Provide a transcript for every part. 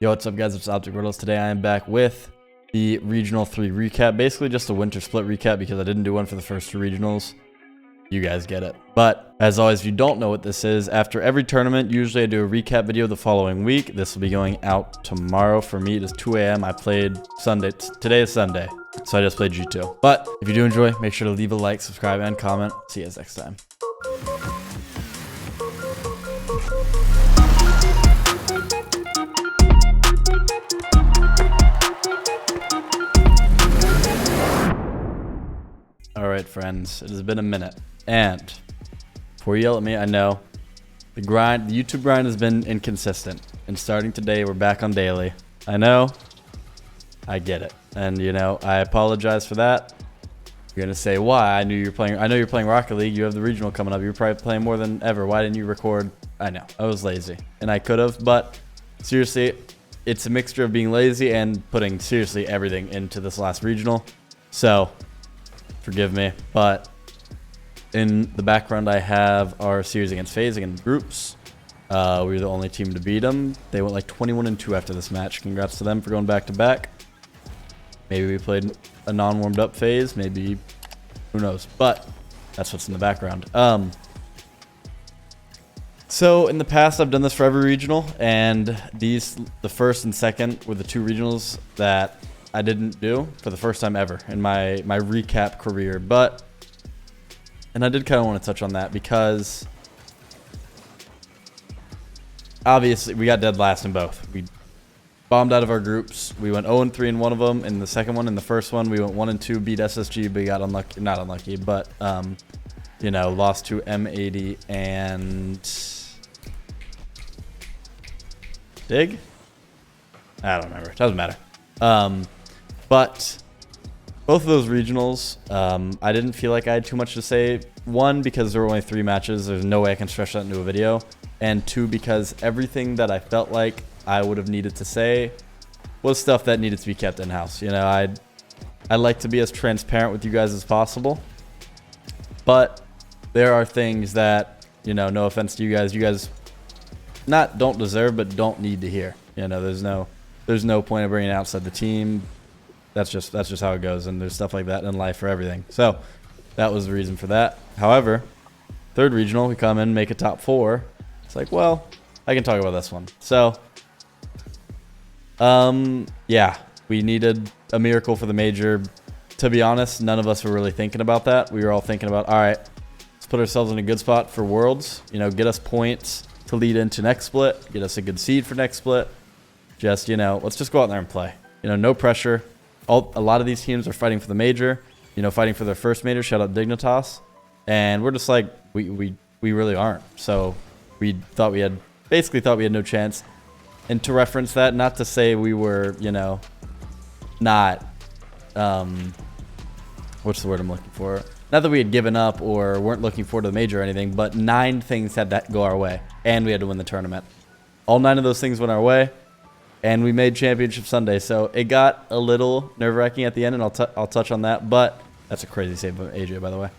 Yo, what's up guys, it's OpTic Retals. Today I am back with the Regional 3 recap. Basically just a winter split recap because I didn't do one for the first two regionals. You guys get it. But as always, if you don't know what this is, after every tournament, usually I do a recap video the following week. This will be going out tomorrow. For me, it is 2 a.m. I played Sunday. Today is Sunday, so I just played G2. But if you do enjoy, make sure to leave a like, subscribe, and comment. See you guys next time. Alright friends, it has been a minute, and before you yell at me, I know the YouTube grind has been inconsistent, and starting today we're back on daily. I know, I get it, and you know, I apologize for that. You're gonna say, why? I know you're playing Rocket League, you have the regional coming up, you're probably playing more than ever, why didn't you record? I know, I was lazy, and I could have, but seriously, it's a mixture of being lazy and putting seriously everything into this last regional, so forgive me. But in the background I have our series against FaZe in groups. We were the only team to beat them. They went like 21-2 after this match. Congrats to them for going back to back. Maybe we played a non-warmed up FaZe, maybe, who knows, but that's what's in the background. So in the past I've done this for every regional, and the first and second were the two regionals that I didn't do for the first time ever in my recap career. And I did kind of want to touch on that because obviously we got dead last in both. We bombed out of our groups. We went 0-3 in one of them. In the second one, in the first one, we went 1-2, beat SSG, but we got unlucky, not unlucky, but you know, lost to M80 and Dig? I don't remember. It doesn't matter. But both of those regionals, I didn't feel like I had too much to say. One, because there were only 3 matches. There's no way I can stretch that into a video. And 2, because everything that I felt like I would have needed to say was stuff that needed to be kept in-house. You know, I like to be as transparent with you guys as possible. But there are things that, you know, no offense to you guys not don't deserve, but don't need to hear. You know, there's no point of bringing it outside the team. That's just how it goes, and there's stuff like that in life for everything. So that was the reason for that. However, third regional, we come in, make a top 4. It's like, well, I can talk about this one. So, yeah, we needed a miracle for the major. To be honest, none of us were really thinking about that. We were all thinking about, all right, let's put ourselves in a good spot for Worlds. You know, get us points to lead into next split, get us a good seed for next split. Just, you know, let's just go out there and play. You know, no pressure. A lot of these teams are fighting for the major, you know, fighting for their first major. Shout out Dignitas. And we're just like, we really aren't. So we basically thought we had no chance. And to reference that, not to say we were, you know, not, what's the word I'm looking for? Not that we had given up or weren't looking forward to the major or anything, but 9 things had that go our way. And we had to win the tournament. All 9 of those things went our way. And we made Championship Sunday, so it got a little nerve-wracking at the end, and I'll touch on that. But that's a crazy save by AJ, by the way.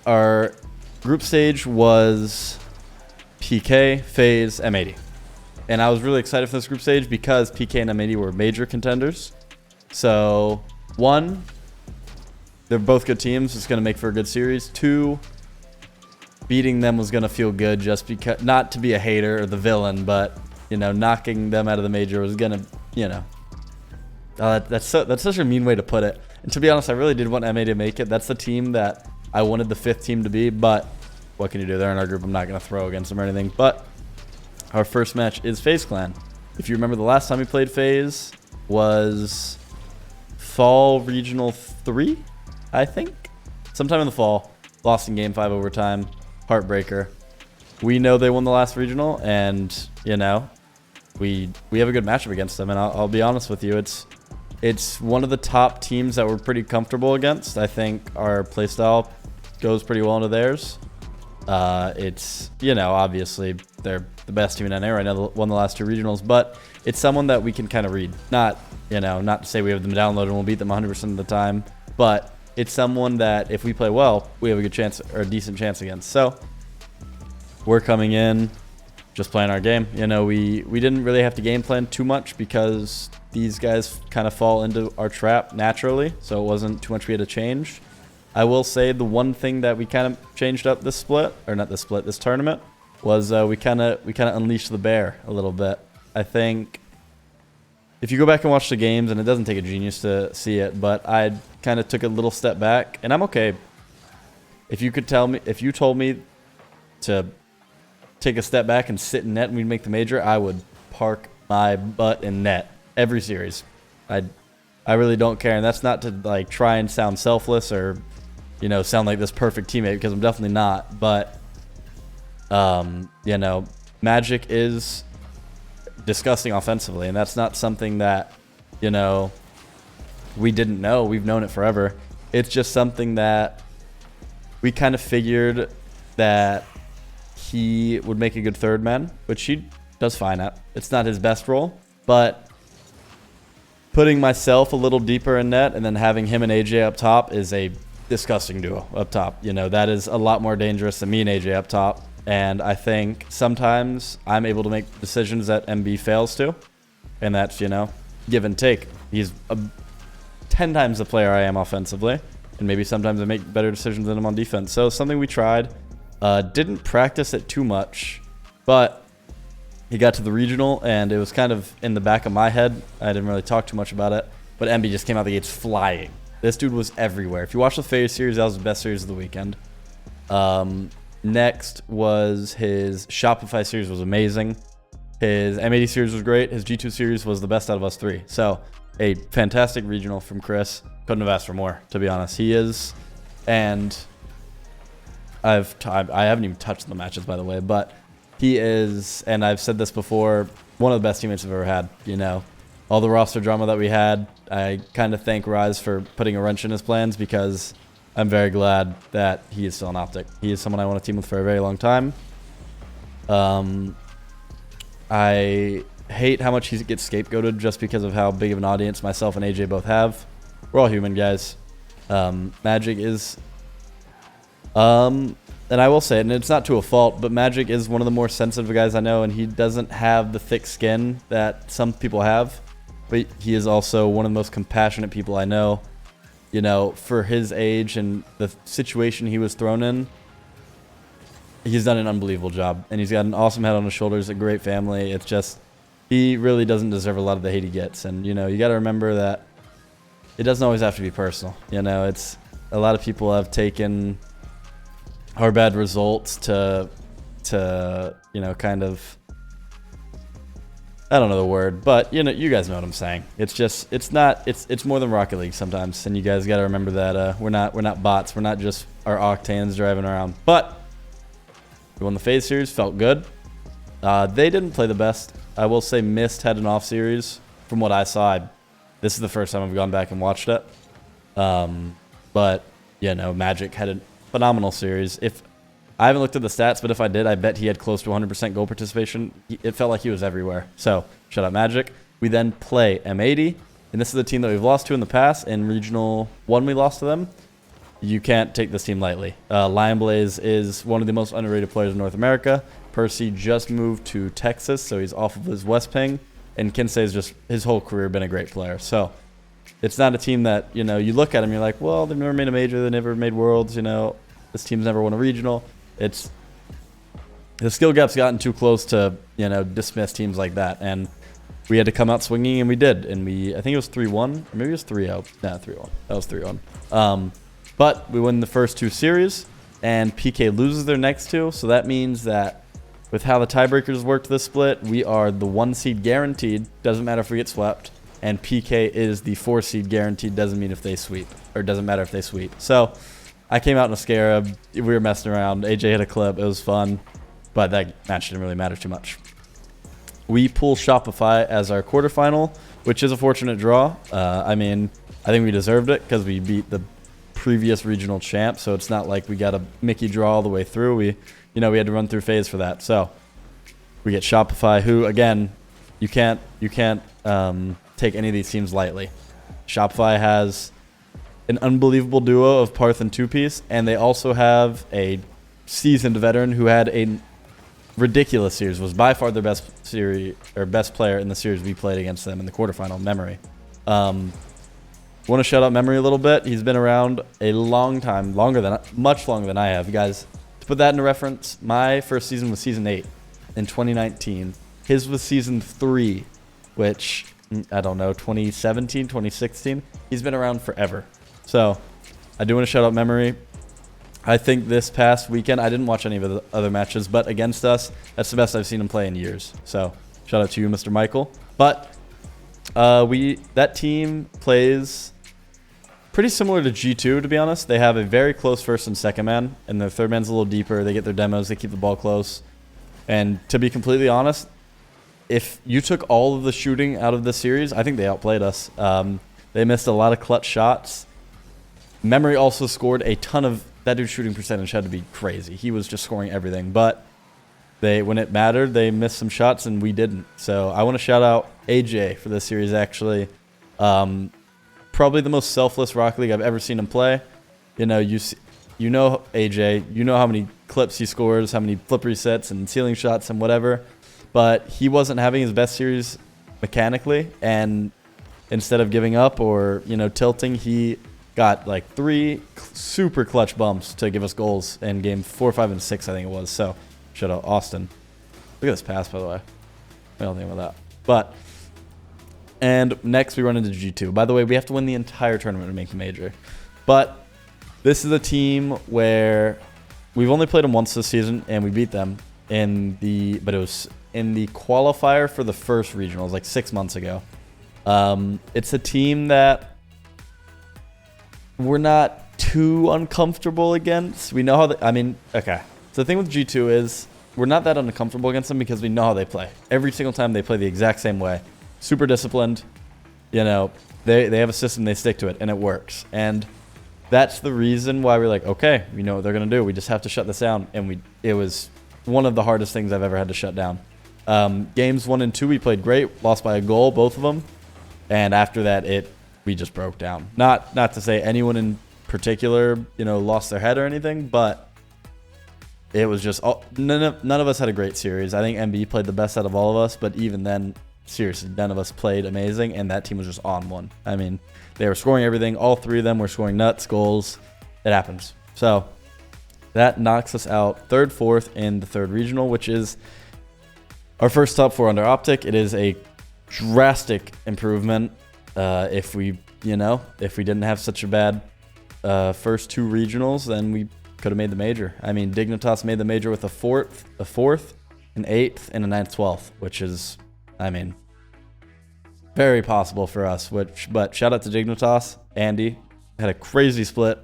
Our group stage was PK, FaZe, M80, and I was really excited for this group stage because PK and M80 were major contenders. So 1, they're both good teams. It's going to make for a good series. 2, beating them was going to feel good just because, not to be a hater or the villain, but, you know, knocking them out of the major was going to, you know, that's such a mean way to put it. And to be honest, I really did want MA to make it. That's the team that I wanted the 5th team to be, but what can you do? They're in our group. I'm not going to throw against them or anything. But our first match is FaZe Clan. If you remember, the last time we played FaZe was Fall Regional 3, I think. Sometime in the fall. Lost in Game 5 overtime. Heartbreaker. We know they won the last regional, and you know, we have a good matchup against them. And I'll be honest with you, it's one of the top teams that we're pretty comfortable against. I think our playstyle goes pretty well into theirs. It's, you know, obviously they're the best team in NA right now, won the last 2 regionals, but it's someone that we can kind of read. Not, you know, not to say we have them downloaded and we'll beat them 100% of the time, but it's someone that if we play well, we have a good chance or a decent chance against. So we're coming in. just playing our game. You know, we didn't really have to game plan too much because these guys kind of fall into our trap naturally, so it wasn't too much we had to change. I will say the one thing that we kind of changed up this split, or not this split, this tournament, was we kind of unleashed the bear a little bit. I think if you go back and watch the games, and it doesn't take a genius to see it, but I kind of took a little step back, and I'm okay. If you told me to take a step back and sit in net and we'd make the major, I would park my butt in net every series. I really don't care, and that's not to like try and sound selfless or, you know, sound like this perfect teammate, because I'm definitely not. But you know, Magic is disgusting offensively, and that's not something that, you know, we didn't know. We've known it forever. It's just something that we kind of figured that he would make a good third man, which he does fine at. It's not his best role, but putting myself a little deeper in net and then having him and AJ up top is a disgusting duo up top. You know, that is a lot more dangerous than me and AJ up top. And I think sometimes I'm able to make decisions that MB fails to, and that's, you know, give and take. He's 10 times the player I am offensively, and maybe sometimes I make better decisions than him on defense. So something we tried. Didn't practice it too much, but he got to the regional, and it was kind of in the back of my head. I didn't really talk too much about it, but MB just came out the gates flying. This dude was everywhere. If you watch the FaZe series, that was the best series of the weekend. Next was his Shopify series was amazing. His M80 series was great. His G2 series was the best out of us three. So a fantastic regional from Chris. Couldn't have asked for more, to be honest. He is, and I haven't even touched the matches, by the way, but he is, and I've said this before, one of the best teammates I've ever had. You know, all the roster drama that we had, I kind of thank Rise for putting a wrench in his plans, because I'm very glad that he is still an OpTic. He is someone I want to team with for a very long time. I hate how much he gets scapegoated just because of how big of an audience myself and AJ both have. We're all human, guys. Magic is... and I will say it, and it's not to a fault, but Magic is one of the more sensitive guys I know, and he doesn't have the thick skin that some people have, but he is also one of the most compassionate people I know. You know, for his age and the situation he was thrown in, he's done an unbelievable job, and he's got an awesome head on his shoulders, a great family. It's just, he really doesn't deserve a lot of the hate he gets, and, you know, you got to remember that it doesn't always have to be personal. You know, it's, a lot of people have taken our bad results to you know, kind of, I don't know the word, but you know, you guys know what I'm saying. It's just, it's more than Rocket League sometimes, and you guys got to remember that we're not bots. We're not just our Octanes driving around. But we won the FaZe series, felt good. They didn't play the best. I will say Mist had an off series. From what I saw, this is the first time I've gone back and watched it. But you know, Magic had a phenomenal series. If I haven't looked at the stats, but if I did, I bet he had close to 100% goal participation. It felt like he was everywhere. So, shout out Magic. We then play M80, and this is a team that we've lost to in the past. In Regional 1, we lost to them. You can't take this team lightly. Lion Blaze is one of the most underrated players in North America. Percy just moved to Texas, so he's off of his West ping. And Kinsey's just, his whole career, been a great player. So, it's not a team that, you know, you look at them, you're like, well, they've never made a major, they never made Worlds, you know. This team's never won a regional. It's, the skill gap's gotten too close to, you know, dismiss teams like that, and we had to come out swinging, and we did. And I think it was 3-1, or maybe it was 3-0. Nah, 3-1. That was 3-1. But we win the first two series, and PK loses their next two, so that means that with how the tiebreakers worked this split, we are the 1 seed guaranteed. Doesn't matter if we get swept, and PK is the 4 seed guaranteed. Doesn't mean if they sweep, or doesn't matter if they sweep. So I came out in a scarab. We were messing around. AJ hit a clip. It was fun. But that match didn't really matter too much. We pull Shopify as our quarterfinal, which is a fortunate draw. I mean, I think we deserved it because we beat the previous regional champ. So it's not like we got a Mickey draw all the way through. We had to run through FaZe for that. So we get Shopify, who, again, you can't take any of these teams lightly. Shopify has an unbelievable duo of Parth and Two Piece, and they also have a seasoned veteran who had a ridiculous series. Was by far their best series or best player in the series we played against them in the quarterfinal. Memory. Want to shout out Memory a little bit. He's been around a long time, much longer than I have. You guys, to put that into reference, my first season was season 8 in 2019. His was season 3, which I don't know, 2017, 2016. He's been around forever. So I do want to shout out Memory. I think this past weekend, I didn't watch any of the other matches, but against us, that's the best I've seen him play in years. So shout out to you, Mr. Michael. But that team plays pretty similar to G2, to be honest. They have a very close first and second man, and their third man's a little deeper. They get their demos. They keep the ball close. And to be completely honest, if you took all of the shooting out of the series, I think they outplayed us. They missed a lot of clutch shots. Memory also scored a ton of... That dude's shooting percentage had to be crazy. He was just scoring everything. But when it mattered, they missed some shots, and we didn't. So I want to shout out AJ for this series, actually. Probably the most selfless Rocket League I've ever seen him play. You know AJ. You know how many clips he scores, how many flip resets and ceiling shots and whatever. But he wasn't having his best series mechanically, and instead of giving up or tilting, he got like 3 super clutch bumps to give us goals in game 4, 5, and 6, I think it was. So shout out Austin. Look at this pass, by the way. I don't think about that. And next we run into G2. By the way, we have to win the entire tournament to make the major. But this is a team where we've only played them once this season, and we beat them but it was in the qualifier for the first regionals, like 6 months ago. It's a team that we're not too uncomfortable against. We know how okay. So the thing with G2 is we're not that uncomfortable against them because we know how they play. Every single time they play the exact same way. Super disciplined. They have a system, they stick to it, and it works. And that's the reason why we're like, okay, we know what they're going to do. We just have to shut this down. And it was one of the hardest things I've ever had to shut down. Games 1 and 2, we played great. Lost by a goal, both of them. And after that, we just broke down. Not to say anyone in particular, lost their head or anything, but it was just none of us had a great series. I think MB played the best out of all of us, but even then, seriously, none of us played amazing, and that team was just on one. I mean, they were scoring everything. All 3 of them were scoring nuts, goals. It happens. So that knocks us out 3rd, 4th in the 3rd regional, which is our first top 4 under OpTic. It is a drastic improvement. If we didn't have such a bad first 2 regionals, then we could have made the major. I mean, Dignitas made the major with a 4th, an 8th, and a 9th, 12th, which is, very possible for us. But shout out to Dignitas. Andy had a crazy split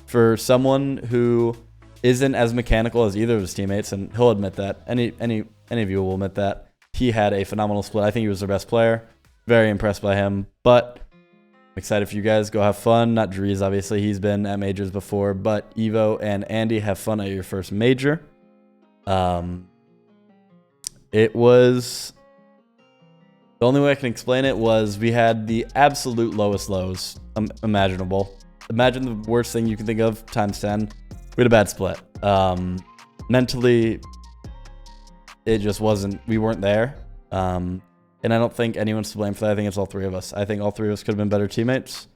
for someone who isn't as mechanical as either of his teammates, and he'll admit that. Any of you will admit that. He had a phenomenal split. I think he was their best player. Very impressed by him. But I'm excited for you guys. Go have fun. Not Dries, obviously. He's been at majors before. But Evo and Andy, have fun at your first major. It was... The only way I can explain it was we had the absolute lowest lows imaginable. Imagine the worst thing you can think of times 10. We had a bad split. Mentally, it just wasn't... We weren't there. And I don't think anyone's to blame for that. I think it's all 3 of us. I think all 3 of us could have been better teammates.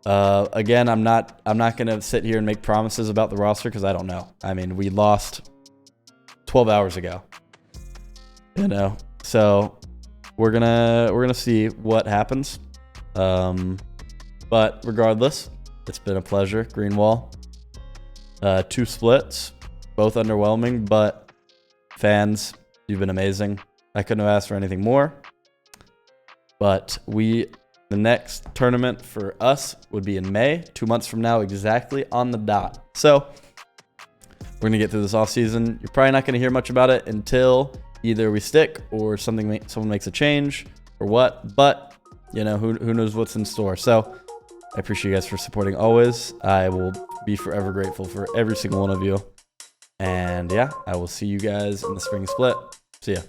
Again, I'm not going to sit here and make promises about the roster because I don't know. I mean, we lost 12 hours ago. So we're gonna see what happens. But regardless, it's been a pleasure. Green Wall. 2 splits, both underwhelming, but fans, you've been amazing. I couldn't have asked for anything more. But the next tournament for us would be in May, 2 months from now, exactly on the dot. So we're going to get through this off season. You're probably not going to hear much about it until either we stick or someone makes a change or what. But, who knows what's in store. So I appreciate you guys for supporting always. I will be forever grateful for every single one of you. And yeah, I will see you guys in the spring split. See ya.